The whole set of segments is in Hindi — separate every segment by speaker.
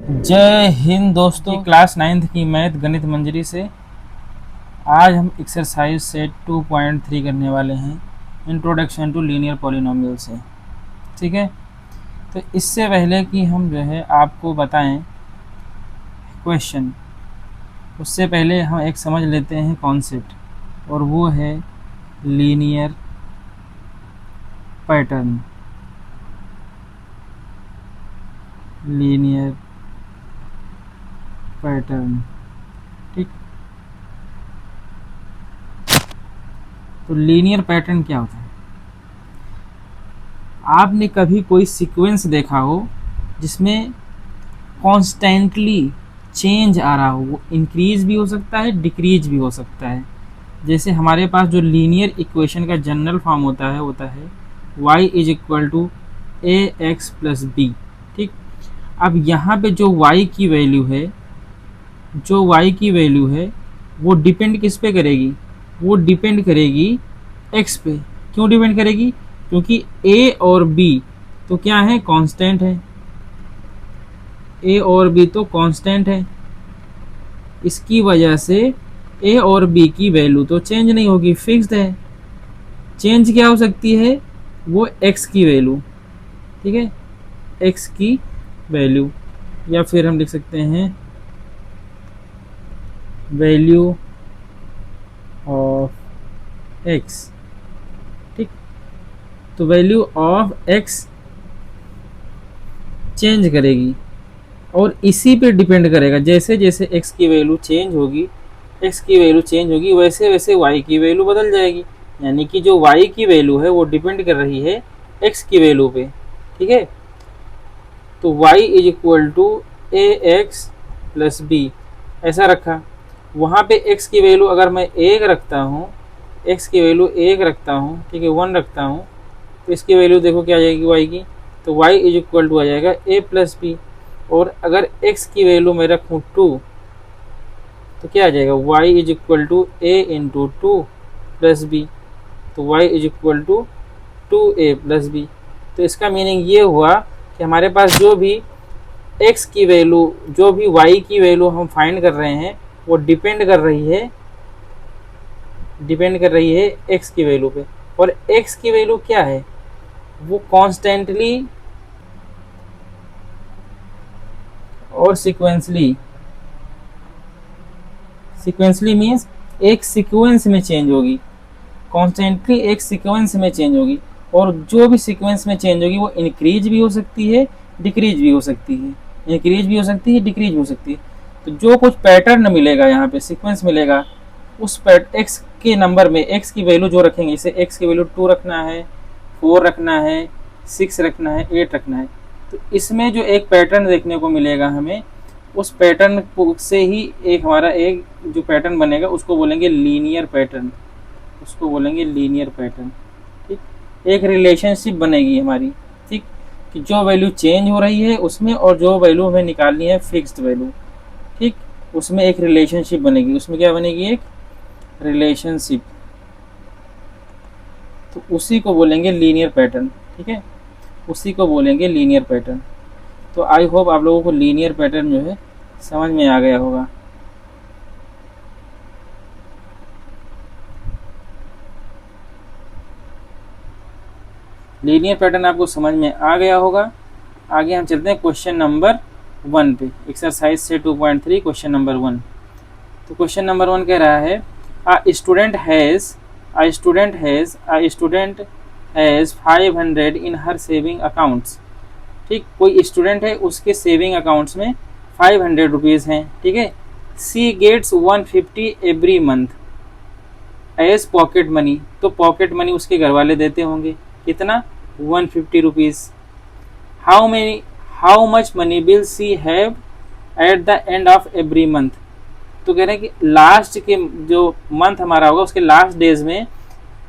Speaker 1: जय हिंद दोस्तों, क्लास 9th की मैथ गणित मंजरी से आज हम एक्सरसाइज सेट 2.3 करने वाले हैं, इंट्रोडक्शन टू लीनियर पॉलिनोमियल से। ठीक है, तो इससे पहले कि हम जो है आपको बताएं क्वेश्चन, उससे पहले हम एक समझ लेते हैं कॉन्सेप्ट, और वो है लीनियर पैटर्न। लीनियर पैटर्न, ठीक। तो लीनियर पैटर्न क्या होता है? आपने कभी कोई सीक्वेंस देखा हो जिसमें कॉन्स्टेंटली चेंज आ रहा हो? वो इंक्रीज भी हो सकता है, डिक्रीज भी हो सकता है। जैसे हमारे पास जो लीनियर इक्वेशन का जनरल फॉर्म होता है y is equal to a x plus b. ठीक। अब यहाँ पे जो y की वैल्यू है, वो डिपेंड किस पे करेगी? वो डिपेंड करेगी x पे। क्यों डिपेंड करेगी? क्योंकि a और b तो क्या है? कांस्टेंट है। a और b तो कांस्टेंट है, इसकी वजह से a और b की वैल्यू तो चेंज नहीं होगी, फिक्स्ड है। चेंज क्या हो सकती है? वो x की वैल्यू। ठीक है, x की वैल्यू, या फिर हम लिख सकते हैं वैल्यू ऑफ x। ठीक, तो वैल्यू ऑफ x चेंज करेगी और इसी पे डिपेंड करेगा। जैसे जैसे x की वैल्यू चेंज होगी, वैसे वैसे y की वैल्यू बदल जाएगी। यानी कि जो y की वैल्यू है वो डिपेंड कर रही है x की वैल्यू पे। ठीक है, तो y is equal to a x plus b ऐसा रखा। वहाँ पे x की वैल्यू अगर मैं एक रखता हूँ, ठीक है, 1 रखता हूँ, तो इसकी वैल्यू देखो क्या आ जाएगी y की। तो y इज इक्वल टू आ जाएगा a प्लस बी। और अगर x की वैल्यू मैं रखूँ 2, तो क्या आ जाएगा? y is equal to a into two plus b. तो y is equal to 2a plus b. तो इसका मीनिंग ये हुआ कि हमारे पास जो भी x की वैल्यू, जो भी y की वैल्यू हम फाइंड कर रहे हैं, वो डिपेंड कर रही है x की वैल्यू पे। और x की वैल्यू क्या है? वो कॉन्स्टेंटली और सीक्वेंसली मीन्स एक सीक्वेंस में चेंज होगी, कॉन्स्टेंटली एक सीक्वेंस में चेंज होगी। और जो भी सीक्वेंस में चेंज होगी वो इंक्रीज भी हो सकती है, डिक्रीज भी हो सकती है। तो जो कुछ पैटर्न मिलेगा, यहाँ पे सीक्वेंस मिलेगा, उस एक्स के नंबर में एक्स की वैल्यू जो रखेंगे, जैसे एक्स की वैल्यू 2 रखना है, 4 रखना है, 6 रखना है, 8 रखना है, तो इसमें जो एक पैटर्न देखने को मिलेगा हमें, उस पैटर्न से ही एक हमारा एक जो पैटर्न बनेगा उसको बोलेंगे लीनियर पैटर्न। ठीक, एक रिलेशनशिप बनेगी हमारी। ठीक, कि जो वैल्यू चेंज हो रही है उसमें और जो वैल्यू हमें निकालनी है फिक्स्ड वैल्यू, ठीक, उसमें एक रिलेशनशिप बनेगी। उसमें क्या बनेगी? एक रिलेशनशिप। तो उसी को बोलेंगे लीनियर पैटर्न। ठीक है, उसी को बोलेंगे लीनियर पैटर्न। तो आई होप आप लोगों को लीनियर पैटर्न जो है समझ में आ गया होगा। लीनियर पैटर्न आपको समझ में आ गया होगा। आगे हम चलते हैं क्वेश्चन नंबर 1 पे, एक्सरसाइज से 2.3 क्वेश्चन नंबर 1। तो क्वेश्चन नंबर 1 कह रहा है a student has 500 in her saving accounts। ठीक, कोई स्टूडेंट है, उसके सेविंग अकाउंट्स में 500 रुपीज़ हैं। ठीक है, she gets 150 every month as pocket money. तो पॉकेट मनी उसके घर वाले देते होंगे, कितना? 150 rupees. How much money will she have at the end of every month. तो कह रहे हैं कि लास्ट के जो मंथ हमारा होगा उसके लास्ट डेज में,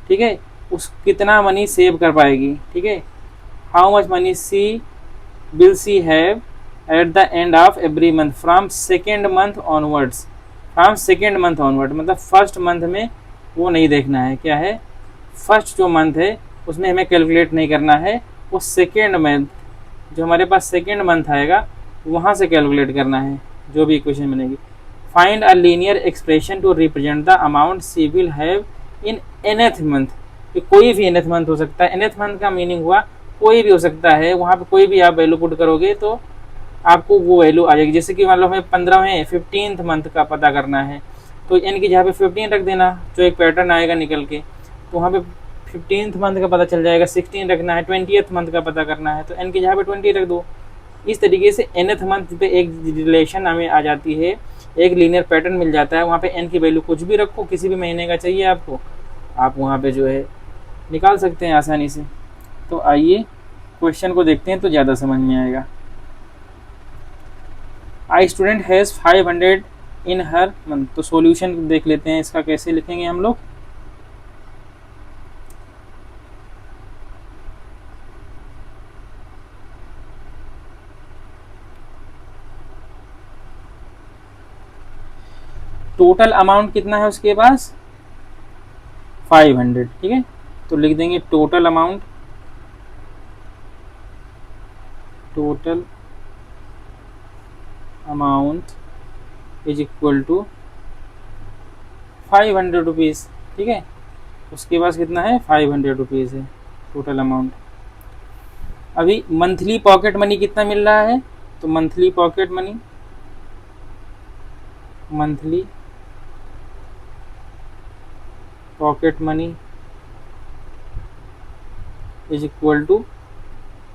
Speaker 1: ठीक है, उस कितना मनी सेव कर पाएगी। ठीक है, how much money will she have at the end of every month from second month onwards. मतलब फर्स्ट मंथ में वो नहीं देखना है। क्या है? फर्स्ट जो मंथ है उसमें हमें कैलकुलेट नहीं करना है, वो सेकेंड मंथ, जो हमारे पास सेकेंड मंथ आएगा वहाँ से कैलकुलेट करना है जो भी इक्वेशन बनेगी। Find a linear expression to represent the amount she will have in nth month. कि कोई भी nth मंथ हो सकता है। nth मंथ का मीनिंग हुआ कोई भी हो सकता है, वहाँ पे कोई भी आप वैल्यू पुट करोगे तो आपको वो वैल्यू आ जाएगी। जैसे कि मान लो हमें 15वें 15th मंथ का पता करना है तो n की जगह पे 15 रख देना, जो एक पैटर्न आएगा निकल के, तो वहाँ पे 15th मंथ का पता चल जाएगा। 16 रखना है, 20th मंथ का पता करना है तो n की जगह पे 20 रख दो। इस तरीके से nth मंथ पे एक रिलेशन हमें आ जाती है, एक लीनियर पैटर्न मिल जाता है। वहाँ पे n की वैल्यू कुछ भी रखो, किसी भी महीने का चाहिए आपको, आप वहाँ पे जो है निकाल सकते हैं आसानी से। तो आइए क्वेश्चन को देखते हैं तो ज़्यादा समझ में आएगा। आई स्टूडेंट हैज़ 500 इन हर मंथ। तो सॉल्यूशन देख लेते हैं इसका, कैसे लिखेंगे हम लोग। टोटल अमाउंट कितना है उसके पास 500, ठीक है। तो लिख देंगे total amount, total amount is equal to 500 rupees, ठीक है। उसके पास कितना है 500 रुपीज़ है टोटल अमाउंट। अभी मंथली पॉकेट मनी कितना मिल रहा है, तो monthly pocket money, monthly pocket money is equal to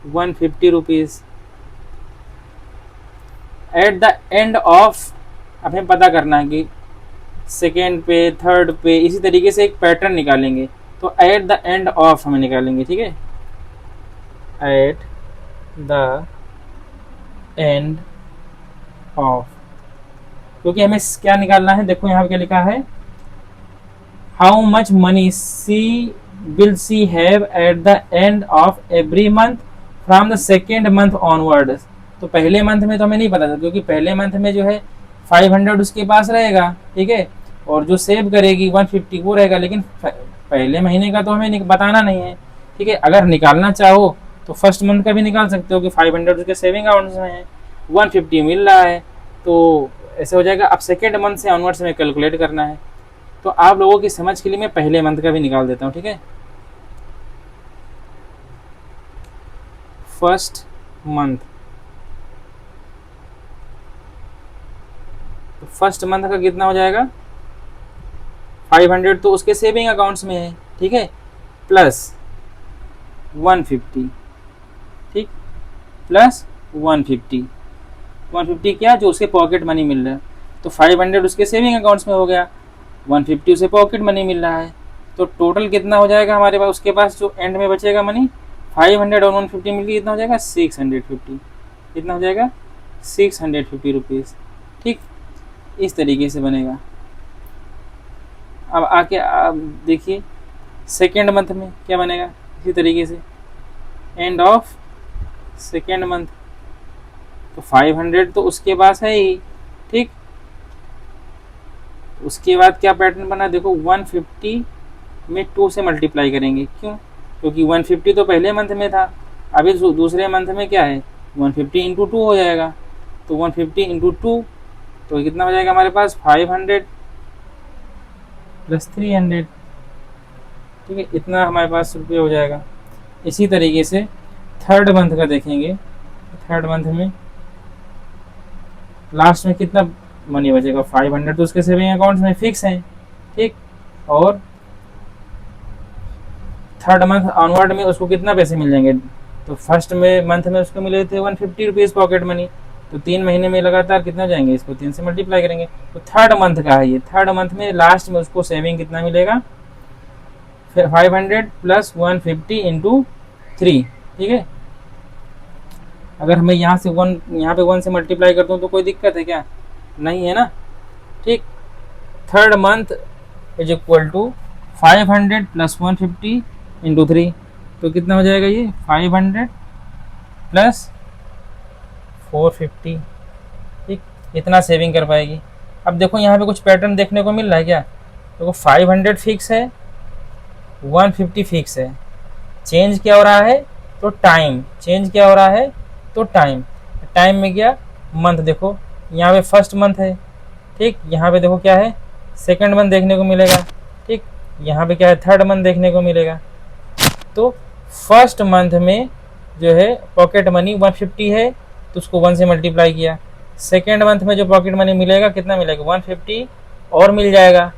Speaker 1: 150 rupees. At the end of, अब हमें पता करना है कि सेकेंड पे, थर्ड पे, इसी तरीके से एक पैटर्न निकालेंगे। तो एट द एंड ऑफ हमें निकालेंगे, ठीक है। एट द एंड ऑफ, क्योंकि हमें क्या निकालना है, देखो यहाँ पे क्या लिखा है, how much money she will she have at the end of every month from the second month onward. तो पहले मंथ में तो हमें नहीं पता था, क्योंकि पहले मंथ में जो है 500 उसके पास रहेगा, ठीक है, और जो सेव करेगी 150 वो रहेगा। लेकिन पहले महीने का तो हमें बताना नहीं है, ठीक है। अगर निकालना चाहो तो फर्स्ट मंथ का भी निकाल सकते हो कि 500 उसके सेविंग अकाउंट्स में है, 150 मिल रहा है, तो ऐसे हो जाएगा। अब सेकेंड मंथ से ऑनवर्ड से हमें कैलकुलेट करना है। तो आप लोगों की समझ के लिए मैं पहले मंथ का भी निकाल देता हूँ, ठीक है। फर्स्ट मंथ, तो फर्स्ट मंथ का कितना हो जाएगा 500, तो उसके सेविंग अकाउंट्स में है, ठीक है, प्लस 150, ठीक, प्लस 150 क्या, जो उसके पॉकेट मनी मिल रहा है। तो 500 उसके सेविंग अकाउंट्स में हो गया, 150 उसे पॉकेट मनी मिल रहा है। तो टोटल कितना हो जाएगा हमारे पास, उसके पास जो एंड में बचेगा मनी 500 और 150 मिलकर कितना हो जाएगा 650, कितना हो जाएगा 650 रुपीज़, ठीक। इस तरीके से बनेगा। अब आके आप देखिए सेकेंड मंथ में क्या बनेगा, इसी तरीके से एंड ऑफ सेकेंड मंथ। तो 500 तो उसके पास है ही, ठीक। उसके बाद क्या पैटर्न बना, देखो 150 में 2 से मल्टीप्लाई करेंगे, क्यों, क्योंकि 150 तो पहले मंथ में था, अभी दूसरे मंथ में क्या है 150 इंटू 2 हो जाएगा। तो 150 इंटू 2 तो कितना हो जाएगा हमारे पास 500 प्लस 300, ठीक है, इतना हमारे पास रुपये हो जाएगा। इसी तरीके से थर्ड मंथ का देखेंगे, थर्ड मंथ में लास्ट में कितना मनी बचेगा 500, तो उसके सेविंग अकाउंट्स में फिक्स हैं, ठीक। और थर्ड मंथ ऑनवर्ड में उसको कितना पैसे मिल जाएंगे, तो फर्स्ट में मंथ में उसको मिले थे 150 रुपीज़ पॉकेट मनी, तो 3 महीने में लगातार कितना जाएंगे, इसको 3 से मल्टीप्लाई करेंगे। तो थर्ड मंथ का है ये, थर्ड मंथ में लास्ट में उसको सेविंग कितना मिलेगा, फिर 500 प्लस 150 इंटू 3, ठीक है। अगर हमें यहाँ से 1 यहाँ पे 1 से मल्टीप्लाई कर दूँ तो कोई दिक्कत है क्या, नहीं है ना, ठीक। Third month is equal to 500 plus 150 into 3, तो कितना हो जाएगा ये 500 प्लस 450, ठीक, इतना सेविंग कर पाएगी। अब देखो यहाँ पे कुछ पैटर्न देखने को मिल रहा है क्या, देखो 500 फिक्स है, 150 फिक्स है, चेंज क्या हो रहा है, तो टाइम, चेंज क्या हो रहा है, तो टाइम, टाइम में क्या मंथ देखो, यहाँ पे फर्स्ट मंथ है, ठीक, यहाँ पे देखो क्या है, सेकंड मंथ देखने को मिलेगा, ठीक, यहाँ पे क्या है, थर्ड मंथ देखने को मिलेगा। तो फर्स्ट मंथ में जो है पॉकेट मनी 150 है, तो उसको 1 से मल्टीप्लाई किया। सेकेंड मंथ में जो पॉकेट मनी मिलेगा कितना मिलेगा, 150 और मिल जाएगा,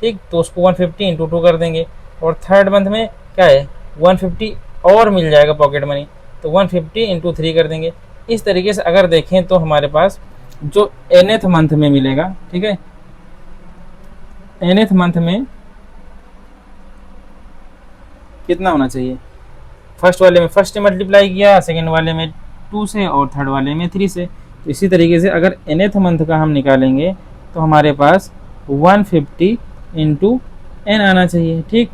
Speaker 1: ठीक, तो उसको 150 इंटू 2 कर देंगे। और थर्ड मंथ में क्या है, 150 और मिल जाएगा पॉकेट मनी, तो 150 इंटू 3 कर देंगे। इस तरीके से अगर देखें तो हमारे पास जो nth मंथ में मिलेगा, ठीक है, nth मंथ में कितना होना चाहिए, फर्स्ट वाले में फर्स्ट से मल्टीप्लाई किया, सेकेंड वाले में 2 से और थर्ड वाले में 3 से। तो इसी तरीके से अगर nth मंथ का हम निकालेंगे तो हमारे पास 150 इंटू एन आना चाहिए, ठीक,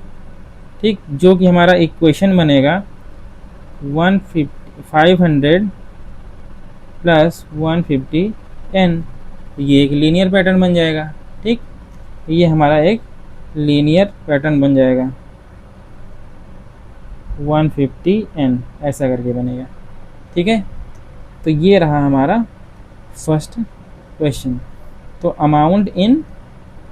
Speaker 1: ठीक, जो कि हमारा इक्वेशन बनेगा 500 प्लस 150 एन। ये एक लीनियर पैटर्न बन जाएगा, ठीक, ये हमारा एक लीनियर पैटर्न बन जाएगा 150 एन, ऐसा करके बनेगा, ठीक है। तो ये रहा हमारा फर्स्ट क्वेश्चन। तो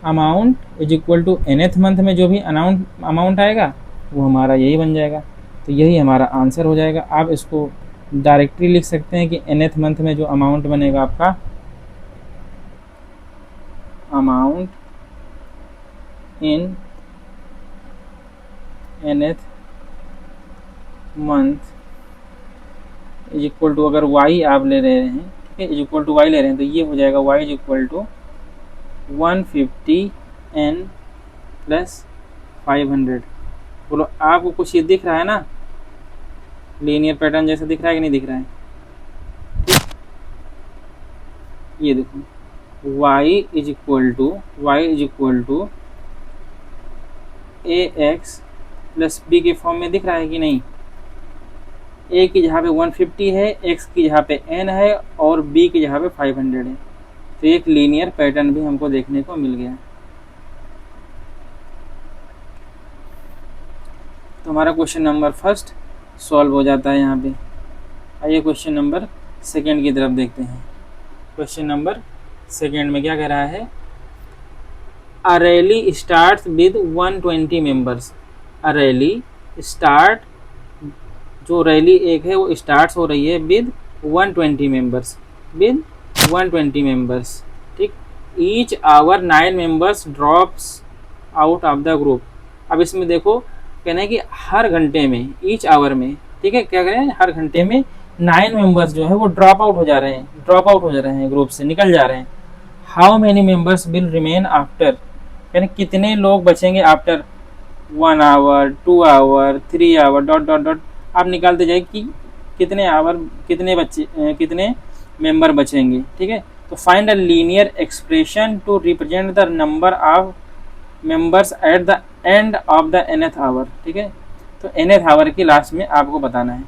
Speaker 1: amount is equal to nth month में जो भी अमाउंट आएगा वो हमारा यही बन जाएगा, तो यही हमारा आंसर हो जाएगा। आप इसको डायरेक्टली लिख सकते हैं कि nth मंथ में जो अमाउंट बनेगा आपका, amount in nth month is equal to, अगर y आप ले रहे हैं, ठीक है, इज इक्वल टू y ले रहे हैं, तो ये हो जाएगा y is equal to 150 n plus 500। बोलो आपको कुछ ये दिख रहा है ना, लीनियर पैटर्न जैसा दिख रहा है कि नहीं दिख रहा है, ठीक, ये देखो y is equal to ax plus b के फॉर्म में दिख रहा है कि नहीं। a की जगह पे 150 है, x की जगह पे n है और b की जगह पे 500 है, तो एक लीनियर पैटर्न भी हमको देखने को मिल गया। तो हमारा क्वेश्चन नंबर फर्स्ट सॉल्व हो जाता है यहाँ पे। आइए क्वेश्चन नंबर सेकंड की तरफ देखते हैं। क्वेश्चन नंबर सेकंड में क्या कह रहा है, a rally starts with 120 members. A rally start, जो रैली एक है वो स्टार्ट्स हो रही है विद 120 मेंबर्स, ठीक। Each hour 9 members drops out of the group. अब इसमें देखो कहना है कि हर घंटे में, ईच आवर में, ठीक है, क्या करें, हर घंटे में 9 मेंबर्स जो है वो ड्रॉप आउट हो जा रहे हैं ग्रुप से, निकल जा रहे हैं। How many members will remain after, यानी कितने लोग बचेंगे after 1 hour, 2 hour, 3 hour, dot dot dot, आप निकालते जाए कि कितने आवर, कितने मेंबर बचेंगे, ठीक है। तो find a linear expression to represent the number of members at the end of the nth hour, ठीक है। तो nth आवर की लास्ट में आपको बताना है।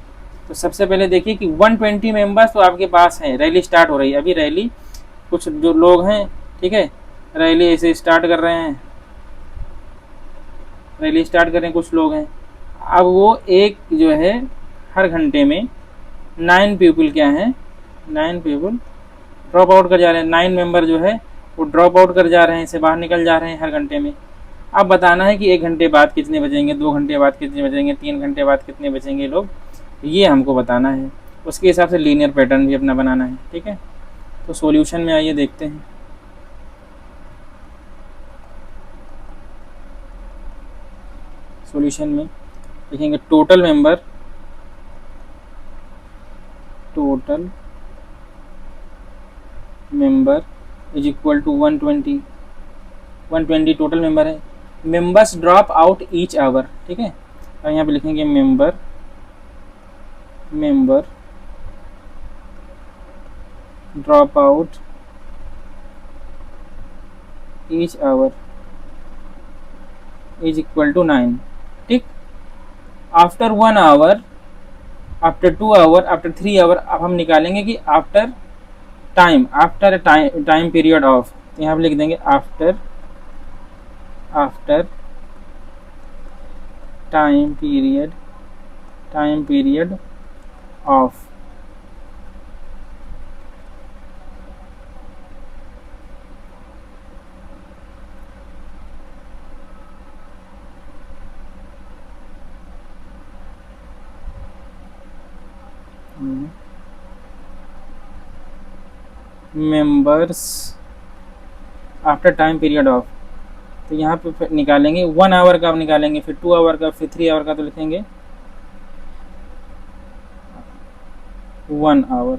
Speaker 1: तो सबसे पहले देखिए कि 120 मेंबर्स तो आपके पास है, रैली स्टार्ट हो रही है, अभी रैली कुछ जो लोग हैं, ठीक है, रैली ऐसे स्टार्ट कर रहे हैं, कुछ लोग हैं। अब वो एक जो है हर घंटे में 9 पीपल क्या हैं, 9 पीपल ड्रॉप आउट कर जा रहे हैं, 9 मेंबर जो है वो ड्रॉप आउट कर जा रहे हैं, से बाहर निकल जा रहे हैं हर घंटे में। अब बताना है कि 1 घंटे बाद कितने बचेंगे, 2 घंटे बाद कितने बचेंगे, 3 घंटे बाद कितने बचेंगे लोग, ये हमको बताना है। उसके हिसाब से लीनियर पैटर्न भी अपना बनाना है, ठीक है। तो सॉल्यूशन में आइए देखते हैं। सॉल्यूशन में लिखेंगे total member is equal to 120 total member है। Members drop out each hour, ठीक है, और यहाँ पे लिखेंगे member drop out each hour is equal to 9, ठीक। After 1 hour, after 2 hour, after 3 hour, अब हम निकालेंगे कि आफ्टर टाइम पीरियड ऑफ, तो यहाँ पे लिख देंगे after time period of, members after time period of, तो यहाँ पे फिर निकालेंगे 1 आवर का, निकालेंगे फिर 2 आवर का, फिर 3 आवर का, तो लिखेंगे 1 आवर।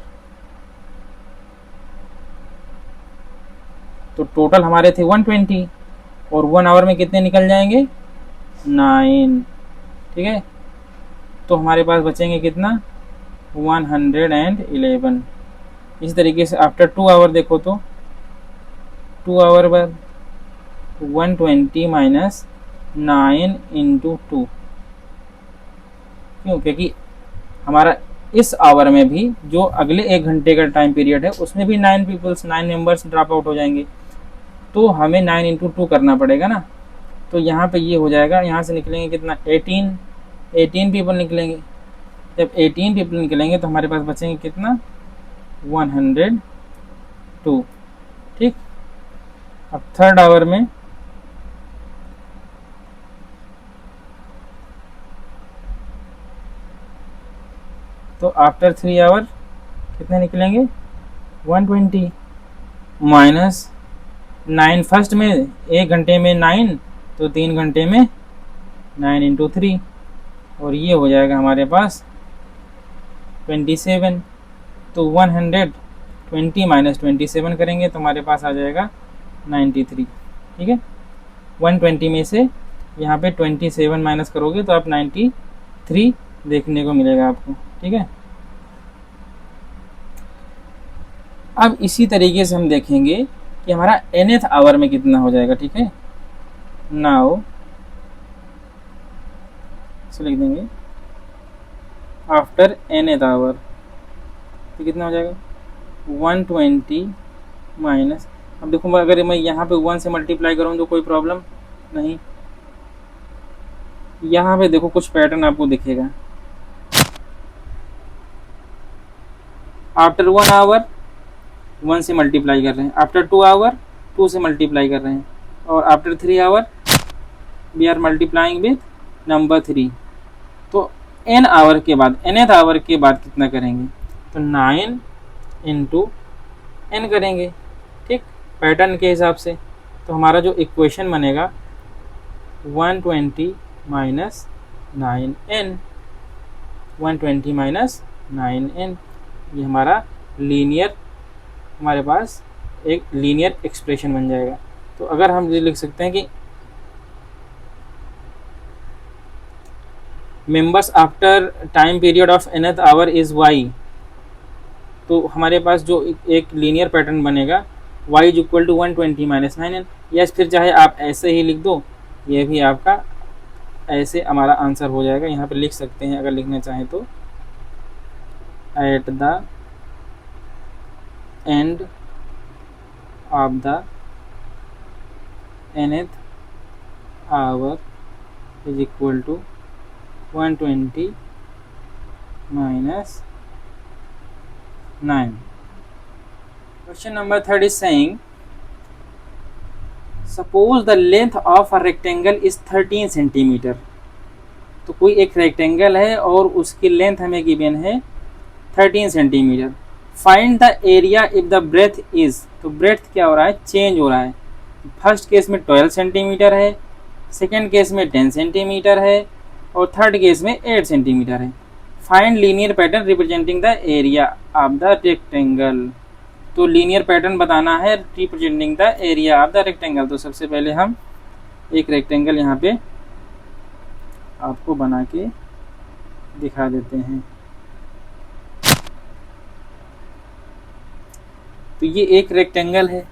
Speaker 1: तो टोटल हमारे थे 120 और 1 आवर में कितने निकल जाएंगे 9, ठीक है। तो हमारे पास बचेंगे कितना 111। इसी तरीके से आफ्टर 2 आवर देखो तो 2 आवर बाद 120 माइनस 9 इंटू 2, क्यों, क्योंकि हमारा इस आवर में भी जो अगले 1 घंटे का टाइम पीरियड है उसमें भी 9 मेंबर्स ड्रॉप आउट हो जाएंगे, तो हमें 9 इंटू 2 करना पड़ेगा ना। तो यहाँ पे ये हो जाएगा, यहाँ से निकलेंगे कितना 18 पीपल निकलेंगे। जब 18 पीपल निकलेंगे तो हमारे पास बचेंगे कितना 102, ठीक। अब थर्ड आवर में तो आफ्टर 3 आवर कितने निकलेंगे 120 माइनस 9, फर्स्ट में 1 घंटे में 9, तो 3 घंटे में 9 इंटू 3, और ये हो जाएगा हमारे पास 27। तो 120 माइनस 27 करेंगे तो हमारे पास आ जाएगा 93, ठीक है। 120 में से यहाँ पे 27 माइनस करोगे तो आप 93 देखने को मिलेगा आपको, ठीक है। अब इसी तरीके से हम देखेंगे कि हमारा nth आवर में कितना हो जाएगा, ठीक है। नाउ से लिख देंगे आफ्टर nth आवर, तो कितना हो जाएगा 120 माइनस, अब देखो अगर मैं यहाँ पे 1 से मल्टीप्लाई करूँ तो कोई प्रॉब्लम नहीं। यहाँ पे देखो कुछ पैटर्न आपको दिखेगा, आफ्टर 1 आवर 1 से मल्टीप्लाई कर रहे हैं, आफ्टर 2 आवर 2 से मल्टीप्लाई कर रहे हैं, और after 3 hour we are multiplying with number 3। तो n आवर के बाद, nth आवर के बाद कितना करेंगे तो 9 इंटू n करेंगे, ठीक, पैटर्न के हिसाब से। तो हमारा जो इक्वेशन बनेगा 120 माइनस 9n, 120 माइनस 9n, ये हमारा लीनियर, हमारे पास एक लीनियर एक्सप्रेशन बन जाएगा। तो अगर हम ये लिख सकते हैं कि members after time period of nth hour is y, तो हमारे पास जो एक लीनियर पैटर्न बनेगा y is equal to 120 minus 9n, या फिर चाहे आप ऐसे ही लिख दो, ये भी आपका ऐसे हमारा आंसर हो जाएगा। यहाँ पे लिख सकते हैं अगर लिखना चाहें तो, at the end of the nth hour is equal to 120 minus 9. Question number 3 is saying, suppose the length of a rectangle is 13 centimeter. तो कोई एक रेक्टेंगल है और उसकी लेंथ हमें गिवन है 13 centimetre. Find the area if the breadth is, तो ब्रेथ क्या हो रहा है चेंज हो रहा है। फर्स्ट केस में 12 सेंटीमीटर है, सेकेंड केस में 10 सेंटीमीटर है, और थर्ड केस में 8 सेंटीमीटर है। Find linear pattern representing the area of the rectangle, तो लीनियर पैटर्न बताना है representing the area of the rectangle. तो सबसे पहले हम एक रेक्टेंगल यहाँ पे आपको बना के दिखा देते हैं। तो ये एक रेक्टेंगल है,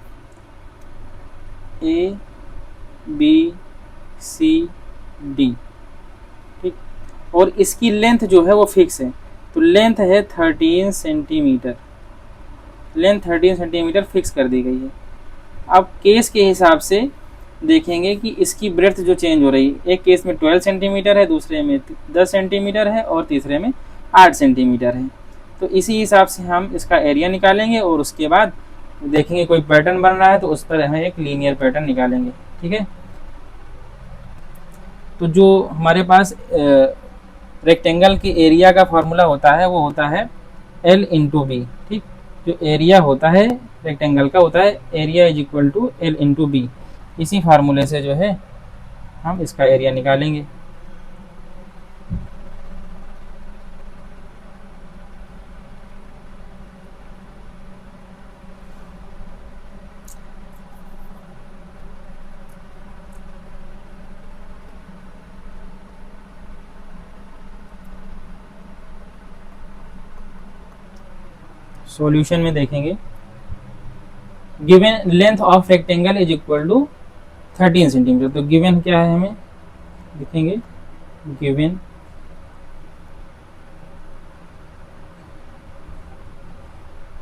Speaker 1: ए बी सी डी, ठीक, और इसकी लेंथ जो है वो फिक्स है। तो लेंथ है 13 सेंटीमीटर, लेंथ 13 सेंटीमीटर फिक्स कर दी गई है। अब केस के हिसाब से देखेंगे कि इसकी ब्रेथ जो चेंज हो रही है, एक केस में 12 सेंटीमीटर है, दूसरे में 10 सेंटीमीटर है, और तीसरे में 8 सेंटीमीटर है। तो इसी हिसाब से हम इसका एरिया निकालेंगे और उसके बाद देखेंगे कोई पैटर्न बन रहा है तो उस पर हम एक लीनियर पैटर्न निकालेंगे, ठीक है। तो जो हमारे पास रेक्टेंगल के एरिया का फॉर्मूला होता है वो होता है एल इंटू बी। ठीक, जो एरिया होता है रेक्टेंगल का होता है area is equal to L into B. इसी फार्मूले से जो है हम इसका एरिया निकालेंगे। सॉल्यूशन में देखेंगे, given length of rectangle is equal to 13 centimetre. तो गिवन क्या है हमें लिखेंगे, given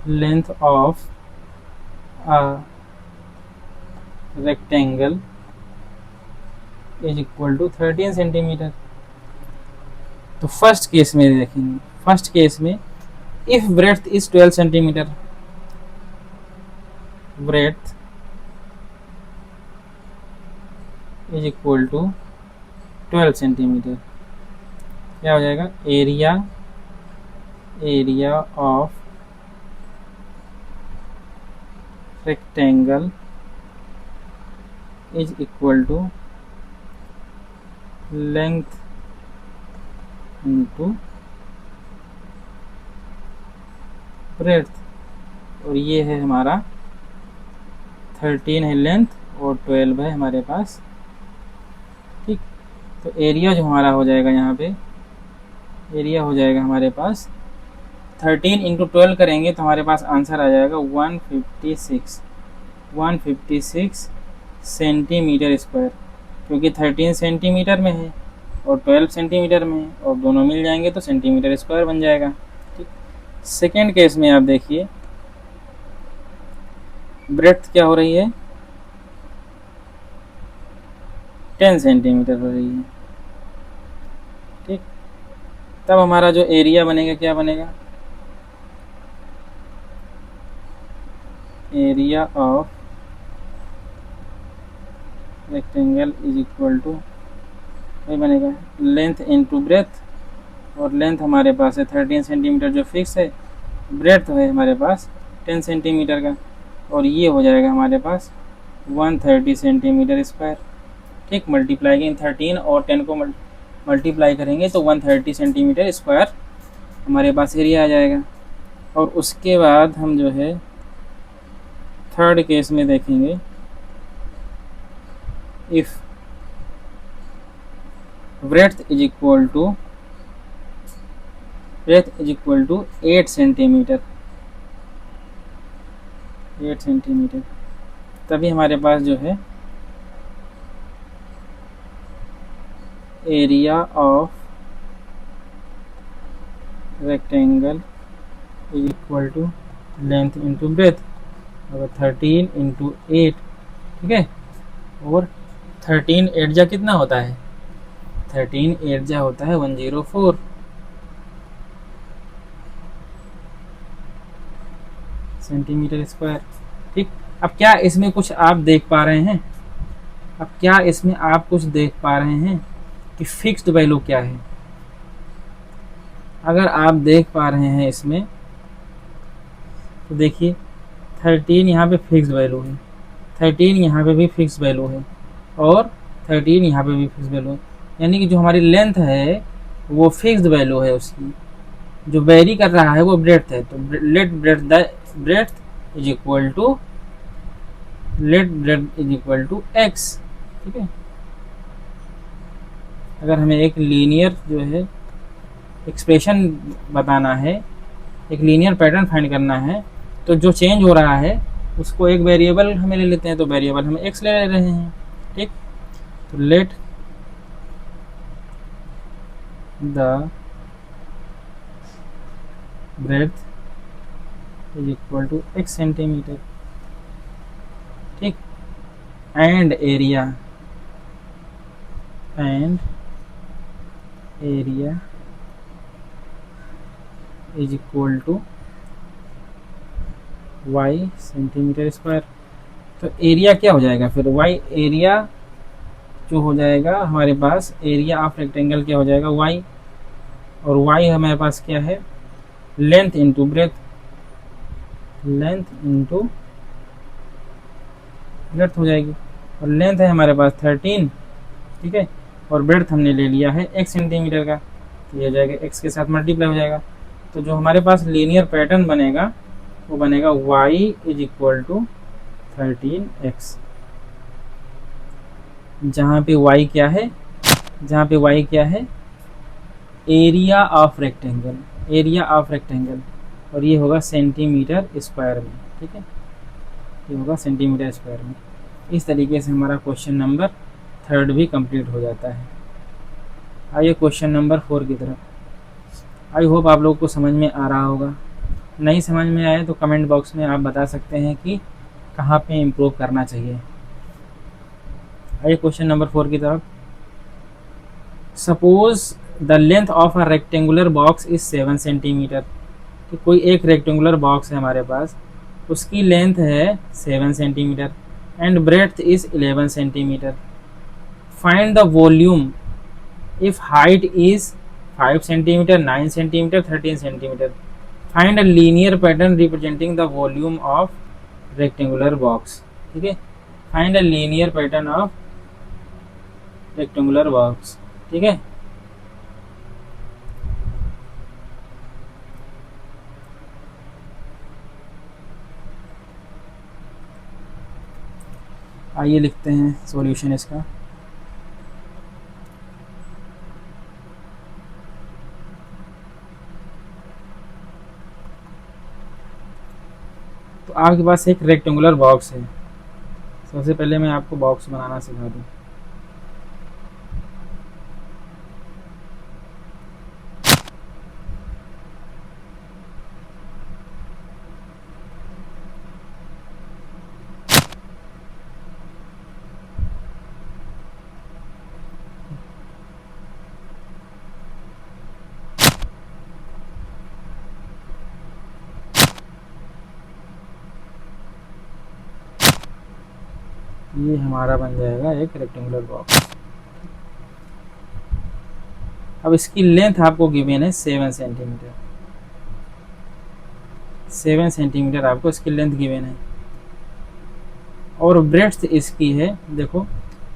Speaker 1: length of a rectangle is equal to 13 centimetre. तो फर्स्ट केस में देखेंगे, फर्स्ट केस में if breadth is 12 centimetre, breadth is equal to 12 centimetre, क्या हो जाएगा, area area of rectangle is equal to length into breadth. और ये है हमारा 13 है लेंथ और 12 है हमारे पास। ठीक, तो एरिया जो हमारा हो जाएगा यहाँ पे, एरिया हो जाएगा हमारे पास 13 इंटू 12 करेंगे तो हमारे पास आंसर आ जाएगा 156 सेंटीमीटर स्क्वायर, क्योंकि 13 सेंटीमीटर में है और 12 सेंटीमीटर में है और दोनों मिल जाएंगे तो सेंटीमीटर स्क्वायर बन जाएगा। ठीक, सेकेंड केस में आप देखिए ब्रेड्थ क्या हो रही है, 10 सेंटीमीटर हो रही है। ठीक, तब हमारा जो एरिया बनेगा क्या बनेगा, area of rectangle is equal to वही बनेगा लेंथ इंटू ब्रेथ, और लेंथ हमारे पास है 13 सेंटीमीटर जो फिक्स है, ब्रेथ है हमारे पास 10 सेंटीमीटर का, और ये हो जाएगा हमारे पास 130 सेंटीमीटर स्क्वायर। ठीक, मल्टीप्लाई 13 और 10 को मल्टीप्लाई करेंगे तो 130 सेंटीमीटर स्क्वायर हमारे पास एरिया आ जाएगा। और उसके बाद हम जो है थर्ड केस में देखेंगे, if breadth is equal to 8 centimetre, 8 centimetre, तभी हमारे पास जो है area of rectangle is equal to length into breadth, और 13 इंटू 8। ठीक है, और 13 8 जा कितना होता है, 13 8 जा होता है 104 सेंटीमीटर स्क्वायर। ठीक, अब क्या इसमें कुछ आप देख पा रहे हैं, अब क्या इसमें आप कुछ देख पा रहे हैं कि फिक्स्ड वैल्यू क्या है। अगर आप देख पा रहे हैं इसमें तो देखिए 13 यहाँ पे फिक्स्ड वैल्यू है, 13 यहाँ पे भी फिक्स वैल्यू है, और 13 यहाँ पे भी फिक्स वैल्यू है, यानी कि जो हमारी लेंथ है वो फिक्स्ड वैल्यू है उसकी, जो वेरी कर रहा है वो ब्रेड्थ है। तो let breadth is equal to x. ठीक है, अगर हमें एक लीनियर जो है एक्सप्रेशन बताना है, एक लीनियर पैटर्न फाइंड करना है, तो जो चेंज हो रहा है उसको एक वेरिएबल हमें ले लेते हैं, तो वेरिएबल हम एक्स ले रहे हैं। ठीक, तो let the breadth is equal to x centimetre. ठीक, and area is equal to y centimetre square. तो एरिया क्या हो जाएगा फिर, वाई एरिया जो हो जाएगा हमारे पास, एरिया ऑफ रेक्टेंगल क्या हो जाएगा वाई, और वाई हमारे पास क्या है length into breath, length into breath हो जाएगी। और लेंथ है हमारे पास 13, ठीक है, और ब्रेथ हमने ले लिया है x सेंटीमीटर का, तो ये हो जाएगा x के साथ मल्टीप्लाई हो जाएगा। तो जो हमारे पास लीनियर पैटर्न बनेगा वो बनेगा y is equal to 13x, जहाँ पे y क्या है, जहाँ पे y क्या है, area of rectangle, area of rectangle, और ये होगा सेंटीमीटर स्क्वायर में, ठीक है, ये होगा सेंटीमीटर स्क्वायर में। इस तरीके से हमारा क्वेश्चन नंबर 3 भी कंप्लीट हो जाता है। आइए क्वेश्चन नंबर 4 की तरफ। आई होप आप लोगों को समझ में आ रहा होगा। नहीं समझ में आए तो कमेंट बॉक्स में आप बता सकते हैं कि कहाँ पे इम्प्रूव करना चाहिए। आइए क्वेश्चन नंबर 4 की तरफ। Suppose the length of a rectangular box is 7 centimetre, कि कोई एक रेक्टेंगुलर बॉक्स है हमारे पास, उसकी लेंथ है 7 centimetre and breadth is 11 centimetre. Find the volume if height is 5 centimetre, 9 centimetre, 13 centimetre. Find a linear pattern representing the volume of rectangular box, ठीक है, find a linear pattern of rectangular box, ठीक है। आइए लिखते हैं सॉल्यूशन इसका। तो आपके पास एक रेक्टेंगुलर बॉक्स है। सबसे पहले मैं आपको बॉक्स बनाना सिखा दूं। ये हमारा बन जाएगा एक रेक्टेंगुलर बॉक्स। अब इसकी लेंथ आपको गिवन है 7 सेंटीमीटर, 7 सेंटीमीटर आपको इसकी लेंथ गिवन है, और ब्रेड्थ इसकी है, देखो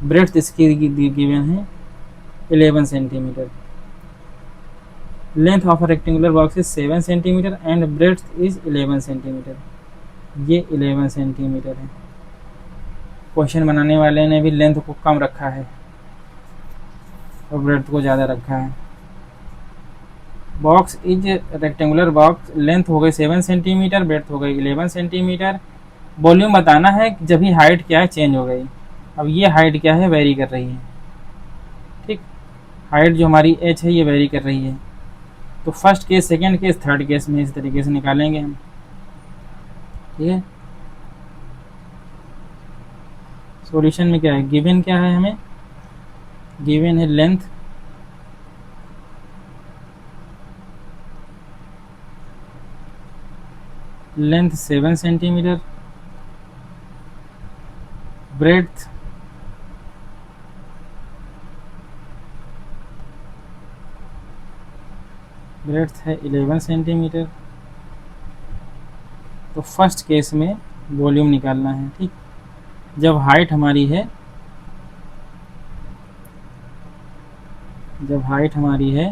Speaker 1: ब्रेड्थ इसकी गिवन है 11 centimetre. Length of a rectangular box is 7 centimetre and breadth is 11 centimetre. ये 11 सेंटीमीटर है। क्वेश्चन बनाने वाले ने भी लेंथ को कम रखा है और ब्रेड्थ को ज़्यादा रखा है। Box is rectangular box, length हो गई 7 सेंटीमीटर, ब्रेड्थ हो गई 11 सेंटीमीटर। वॉल्यूम बताना है जब भी हाइट क्या है चेंज हो गई। अब ये हाइट क्या है, वेरी कर रही है, ठीक, हाइट जो हमारी h है ये वेरी कर रही है। तो first case, second case, third case में इस तरीके से निकालेंगे हम, ठीक है। सॉल्यूशन में क्या है, गिवन क्या है, हमें गिवन है length, length 7 centimetre, breadth breadth है 11 सेंटीमीटर। तो फर्स्ट केस में वॉल्यूम निकालना है, ठीक। जब हाइट हमारी है, जब हाइट हमारी है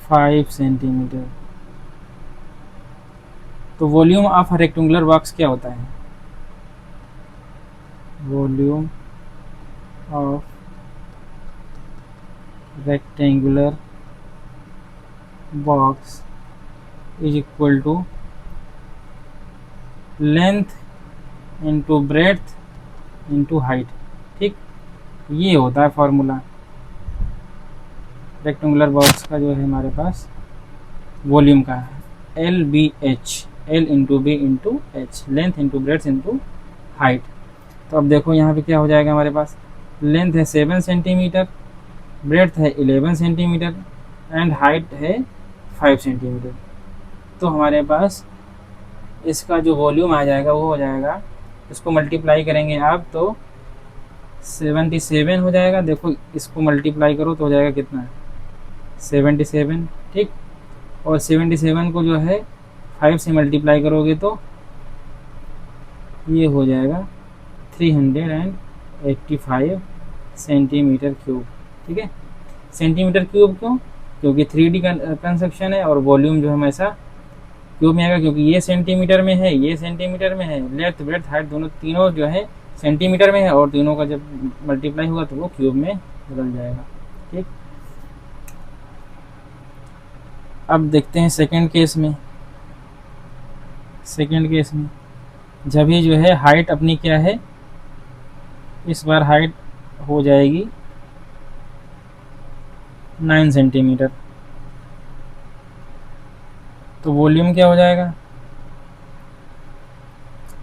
Speaker 1: 5 सेंटीमीटर, तो वॉल्यूम ऑफ रेक्टेंगुलर बॉक्स क्या होता है, volume of rectangular box is equal to length into breadth into height, ठीक। ये होता है फॉर्मूला रेक्टेंगुलर बॉक्स का, जो है हमारे पास वॉल्यूम का है, L B H, L into B into H, length into breadth into height. तो अब देखो यहाँ पे क्या हो जाएगा, हमारे पास लेंथ है 7 सेंटीमीटर, ब्रेड्थ है 11 सेंटीमीटर एंड हाइट है 5 सेंटीमीटर। तो हमारे पास इसका जो वॉल्यूम आ जाएगा वो हो जाएगा, इसको मल्टीप्लाई करेंगे आप तो 77 हो जाएगा। देखो इसको मल्टीप्लाई करो तो हो जाएगा कितना, 77, ठीक। और 77 को जो है 5 से मल्टीप्लाई करोगे तो ये हो जाएगा 385 सेंटीमीटर क्यूब। ठीक है, सेंटीमीटर क्यूब क्यों? क्योंकि 3D कंस्ट्रक्शन है और वॉल्यूम जो है हमेशा क्यूब में आएगा, क्योंकि ये सेंटीमीटर में है, ये सेंटीमीटर में है, लेंथ ब्रेड्थ हाइट दोनों तीनों जो है सेंटीमीटर में है, और तीनों का जब मल्टीप्लाई होगा तो वो क्यूब में बदल जाएगा। ठीक, अब देखते हैं सेकंड केस में। सेकंड केस में जब ये जो है हाइट अपनी क्या है, इस बार हाइट हो जाएगी 9 सेंटीमीटर, तो वॉल्यूम क्या हो जाएगा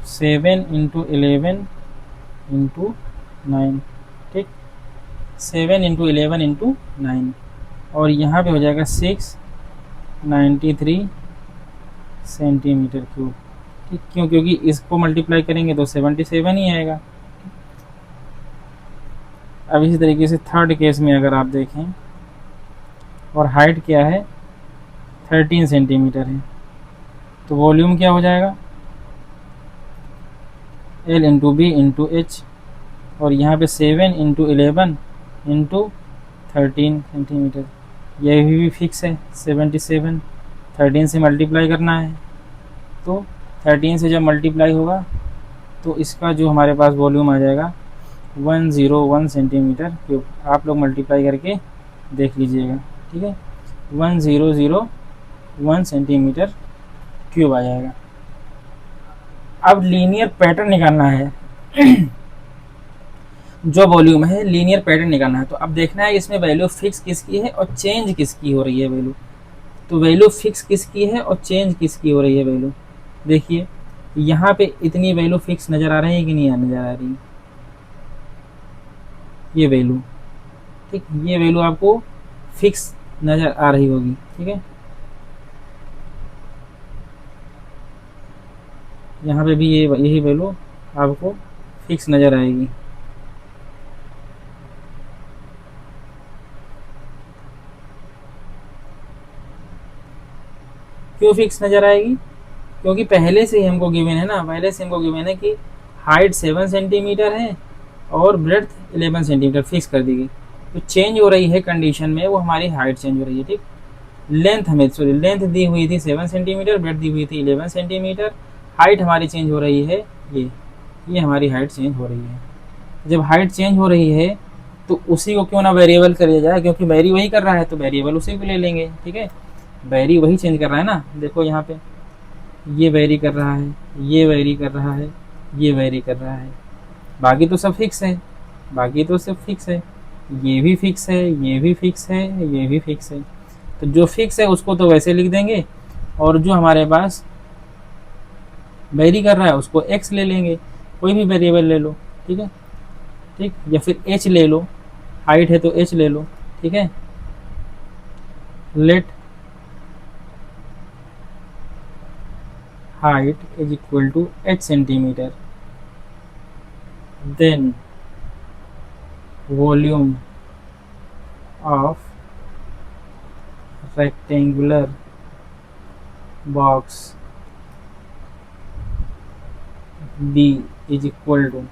Speaker 1: 7 इंटू 11 इंटू 9। ठीक, 7 इंटू 11 इंटू 9, और यहाँ पे हो जाएगा 693 सेंटीमीटर क्यूब। ठीक, क्यों? क्योंकि इसको मल्टीप्लाई करेंगे तो 77 ही आएगा। अब इसी तरीके से थर्ड केस में अगर आप देखें और हाइट क्या है 13 सेंटीमीटर है, तो वॉल्यूम क्या हो जाएगा L into B into H, और यहाँ पे 7 इंटू 11 इंटू 13 सेंटीमीटर, यह भी फिक्स है 77। 13 से मल्टीप्लाई करना है, तो 13 से जब मल्टीप्लाई होगा तो इसका जो हमारे पास वॉल्यूम आ जाएगा 101 सेंटीमीटर क्यूब। आप लोग मल्टीप्लाई करके देख लीजिएगा। ठीक है, 1001 सेंटीमीटर क्यूब आ जाएगा। अब लीनियर पैटर्न निकालना है जो वॉल्यूम है, लीनियर पैटर्न निकालना है। तो अब देखना है इसमें वैल्यू फिक्स किसकी है और चेंज किसकी हो रही है वैल्यू। तो वैल्यू फिक्स किसकी है और चेंज किसकी हो रही है वैल्यू। देखिए यहाँ पे इतनी वैल्यू फिक्स नज़र आ रही है कि नहीं नज़र आ रही, ये वैल्यू। ठीक, ये वैल्यू आपको फिक्स नज़र आ रही होगी। ठीक है, यहाँ पे भी यही वैल्यू आपको फिक्स नज़र आएगी। क्यों फिक्स नज़र आएगी? क्योंकि पहले से ही हमको गिवन है ना, पहले से हमको गिवन है कि हाइट 7 सेंटीमीटर है और ब्रेड्थ 11 सेंटीमीटर फिक्स कर दी गई। तो चेंज हो रही है कंडीशन में वो हमारी हाइट चेंज हो रही है। ठीक, लेंथ लेंथ दी हुई थी 7 सेंटीमीटर, ब्रेड्थ दी हुई थी 11 सेंटीमीटर, हाइट हमारी चेंज हो रही है, ये हमारी हाइट चेंज हो रही है। जब हाइट चेंज हो रही है तो उसी को क्यों ना वेरिएबल कर दिया जाए, क्योंकि वेरी वही कर रहा है तो वेरिएबल उसी को ले लेंगे। ठीक है, वेरी वही चेंज कर रहा है ना। देखो यहाँ पे ये वेरी कर रहा है, ये वेरी कर रहा है, ये वेरी कर रहा है, बाकी तो सब फिक्स है, बाकी तो सब फिक्स है, ये भी फिक्स है, ये भी फिक्स है, ये भी फिक्स है। तो जो फिक्स है उसको तो वैसे लिख देंगे, और जो हमारे पास वेरी कर रहा है उसको x ले लेंगे, कोई भी वेरिएबल ले लो। ठीक है, ठीक, या फिर h ले लो, हाइट है तो h ले लो। ठीक है, late height is equal to 8 centimeter, then volume of rectangular box B is equal to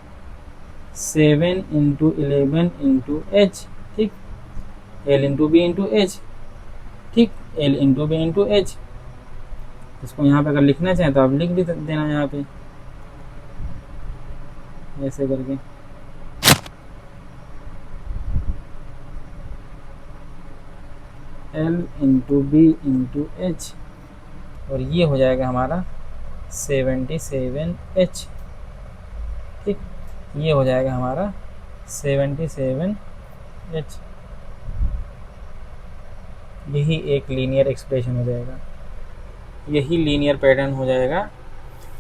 Speaker 1: 7 into 11 into h। ठीक, L into B into h। ठीक, L into B into h। इसको यहाँ पे अगर लिखना चाहें तो आप लिख भी देना यहाँ पे ऐसे करके। L into B into H, और ये हो जाएगा हमारा 77h। ठीक, ये हो जाएगा हमारा 77h। यही एक लीनियर एक्सप्रेशन हो जाएगा, यही लीनियर पैटर्न हो जाएगा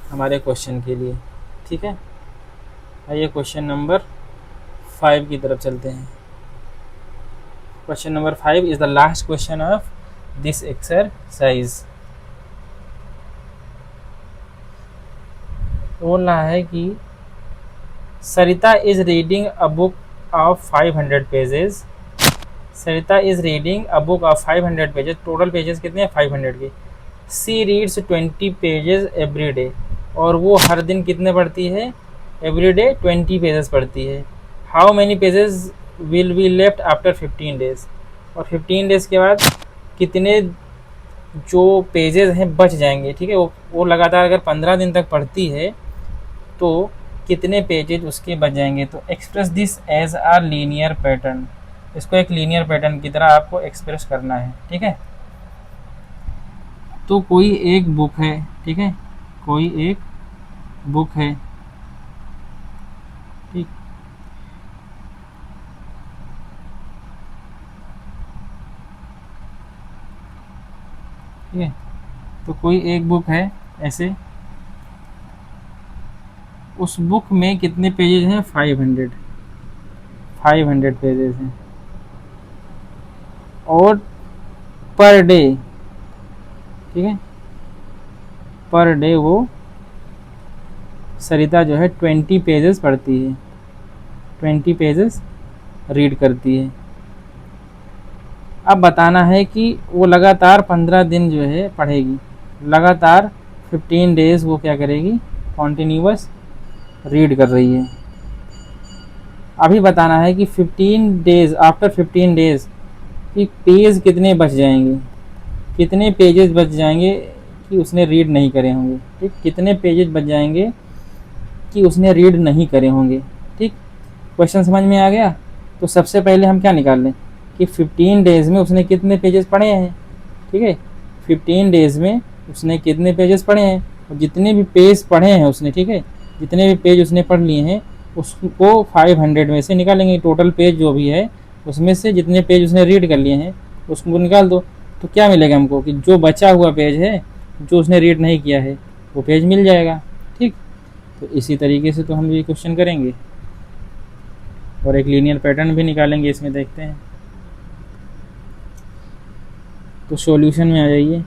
Speaker 1: हमारे क्वेश्चन के लिए। ठीक है, आइए क्वेश्चन नंबर 5 की तरफ चलते हैं। Question number 5 is the last question of this exercise. बोल रहा है कि Sarita is reading a book of 500 pages, Sarita is reading a book of 500 pages, total pages कितने हैं 500 के। She reads 20 pages every day, और वो हर दिन कितने पढ़ती है, एवरी डे 20 पेजेस पढ़ती है। How many pages will be left after 15 days, और 15 डेज के बाद कितने जो पेजेस हैं बच जाएंगे। ठीक है, वो लगातार अगर 15 दिन तक पढ़ती है तो कितने पेजेज उसके बच जाएंगे। तो express this as a linear pattern, इसको एक लीनियर पैटर्न की तरह आपको एक्सप्रेस करना है। ठीक है, तो कोई एक बुक है, ठीक है, कोई एक बुक है, ठीक, ठीक है, तो कोई एक बुक है ऐसे, उस बुक में कितने पेजेज हैं 500, 500 पेजेज हैं, और पर डे, ठीक है, पर डे वो सरिता जो है 20 पेजेस पढ़ती है, 20 पेजेस रीड करती है। अब बताना है कि वो लगातार 15 दिन जो है पढ़ेगी, लगातार 15 डेज वो क्या करेगी, कॉन्टिन्यूअस रीड कर रही है। अभी बताना है कि 15 डेज, आफ्टर 15 डेज कि पेज कितने बच जाएंगे, कितने पेजेस बच जाएंगे कि उसने रीड नहीं करे होंगे। ठीक, कितने पेजेस बच जाएंगे कि उसने रीड नहीं करे होंगे। ठीक, क्वेश्चन समझ में आ गया। तो सबसे पहले हम क्या निकाल लें कि 15 डेज में उसने कितने पेजेस पढ़े हैं। ठीक है, 15 डेज में उसने कितने पेजेस पढ़े हैं, और जितने भी पेज पढ़े हैं उसने, ठीक है, जितने भी पेज उसने पढ़ लिए हैं उसको 500 में से निकालेंगे। टोटल पेज जो भी है उसमें से जितने पेज उसने रीड कर लिए हैं उसको निकाल दो। तो क्या मिलेगा हमको कि जो बचा हुआ पेज है जो उसने रीड नहीं किया है वो पेज मिल जाएगा। ठीक, तो इसी तरीके से तो हम ये क्वेश्चन करेंगे और एक लीनियर पैटर्न भी निकालेंगे इसमें, देखते हैं। तो सॉल्यूशन में आ जाइए।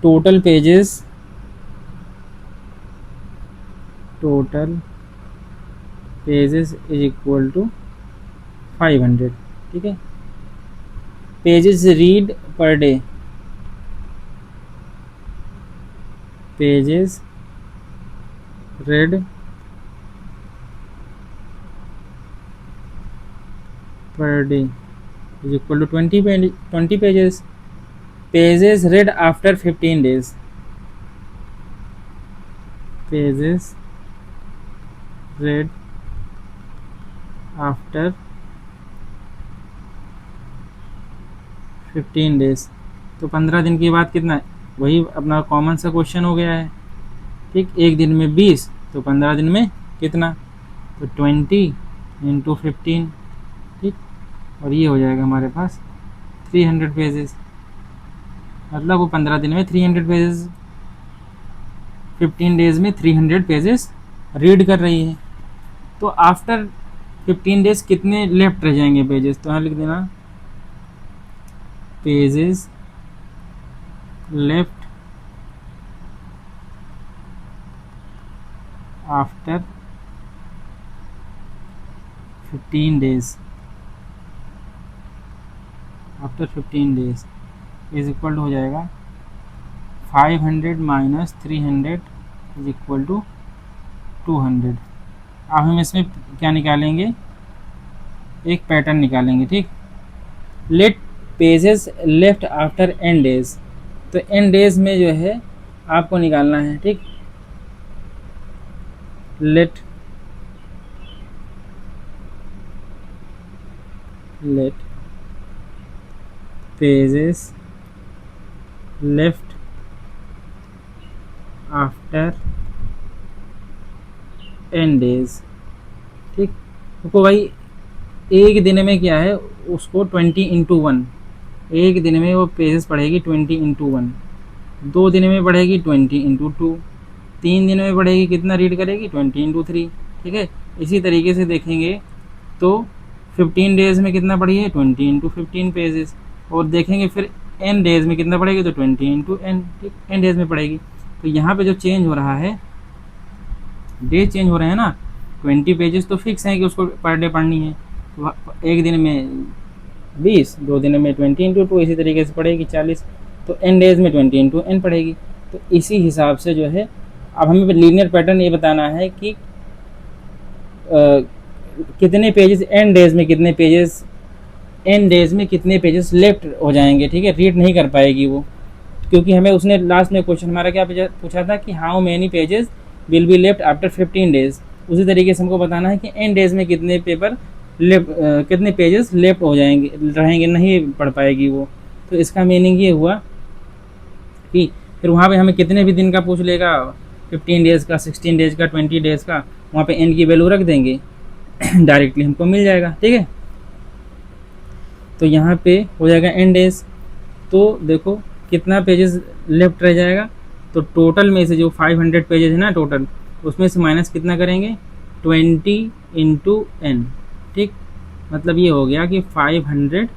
Speaker 1: Total pages, total pages is equal to 500। ठीक है, पेजेस रीड पर डे, पेजेस read per day is equal to 20 pages. Pages read after 15 days, pages read after 15 days। तो 15 दिन के बाद कितना है, वही अपना कॉमन सा क्वेश्चन हो गया है। ठीक, एक दिन में 20 तो 15 दिन में कितना, तो 20 इंटू 15। ठीक, और ये हो जाएगा हमारे पास 300 पेजेस, मतलब वो 15 दिन में 300 पेजेस, 15 डेज में 300 पेजेस रीड कर रही है। तो आफ्टर 15 डेज कितने लेफ्ट रह जाएंगे पेजेस, तो यहाँ लिख देना pages left after 15 days, after 15 days is equal to हो जाएगा 500 माइनस 300 इज इक्वल टू 200। अब हम इसमें क्या निकालेंगे, एक पैटर्न निकालेंगे। ठीक, let pages left after n days, तो एन डेज में जो है आपको निकालना है। ठीक, let pages left after n days. ठीक, तो भाई एक दिन में क्या है उसको 20 इंटू 1, एक दिन में वो पेजेस पढ़ेगी 20 इंटू 1, 2 दिन में पढ़ेगी 20 इंटू 2, 3 दिन में पढ़ेगी कितना रीड करेगी 20 इंटू 3। ठीक है, इसी तरीके से देखेंगे तो 15 डेज में कितना पढ़ी है 20 इंटू 15 पेजेस, और देखेंगे फिर एन डेज में कितना पढ़ेगी तो 20 इंटू एन। ठीक, एन डेज में पढ़ेगी। तो यहाँ पे जो चेंज हो रहा है डे चेंज हो रहे हैं ना। 20 पेजेस तो फिक्स हैं कि उसको पर डे पढ़नी है, तो एक दिन में 20, 2 दिन में 20 इंटू 2, इसी तरीके से पढ़ेगी 40, तो n डेज में 20 इंटू n पढ़ेगी। तो इसी हिसाब से जो है अब हमें लीनियर पैटर्न ये बताना है कि कितने पेजेस n डेज में, कितने पेजेस n डेज में कितने पेजेस लेफ्ट हो जाएंगे, ठीक है, रीड नहीं कर पाएगी वो, क्योंकि हमें उसने लास्ट में क्वेश्चन हमारा क्या पूछा था कि how many pages will be left after 15 days. उसी तरीके से हमको बताना है कि n डेज में कितने पेपर लेफ्ट कितने पेजेस लेफ्ट हो जाएंगे, रहेंगे, नहीं पढ़ पाएगी वो। तो इसका मीनिंग ये हुआ कि फिर वहाँ पे हमें कितने भी दिन का पूछ लेगा, 15 डेज़ का, 16 डेज़ का, 20 डेज़ का, वहाँ पे n की वैल्यू रख देंगे डायरेक्टली हमको मिल जाएगा, ठीक है। तो यहाँ पे हो जाएगा n डेज, तो देखो कितना पेजेस लेफ्ट रह जाएगा, तो टोटल में से जो 500 पेजेस है ना टोटल, उसमें से माइनस कितना करेंगे, 20 इंटू n, ठीक। मतलब ये हो गया कि 500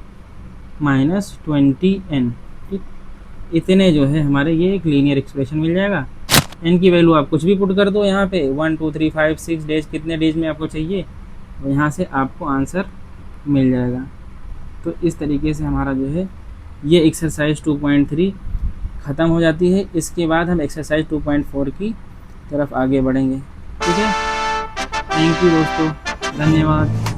Speaker 1: माइनस 20n, ठीक। इतने जो है हमारे ये एक लीनियर एक्सप्रेशन मिल जाएगा। n की वैल्यू आप कुछ भी पुट कर दो यहाँ पे, 1 2 3 5 6 डेज, कितने डेज में आपको चाहिए, और यहाँ से आपको आंसर मिल जाएगा। तो इस तरीके से हमारा जो है ये एक्सरसाइज 2.3 ख़त्म हो जाती है। इसके बाद हम एक्सरसाइज 2.4 की तरफ आगे बढ़ेंगे, ठीक है। थैंक यू दोस्तों, धन्यवाद।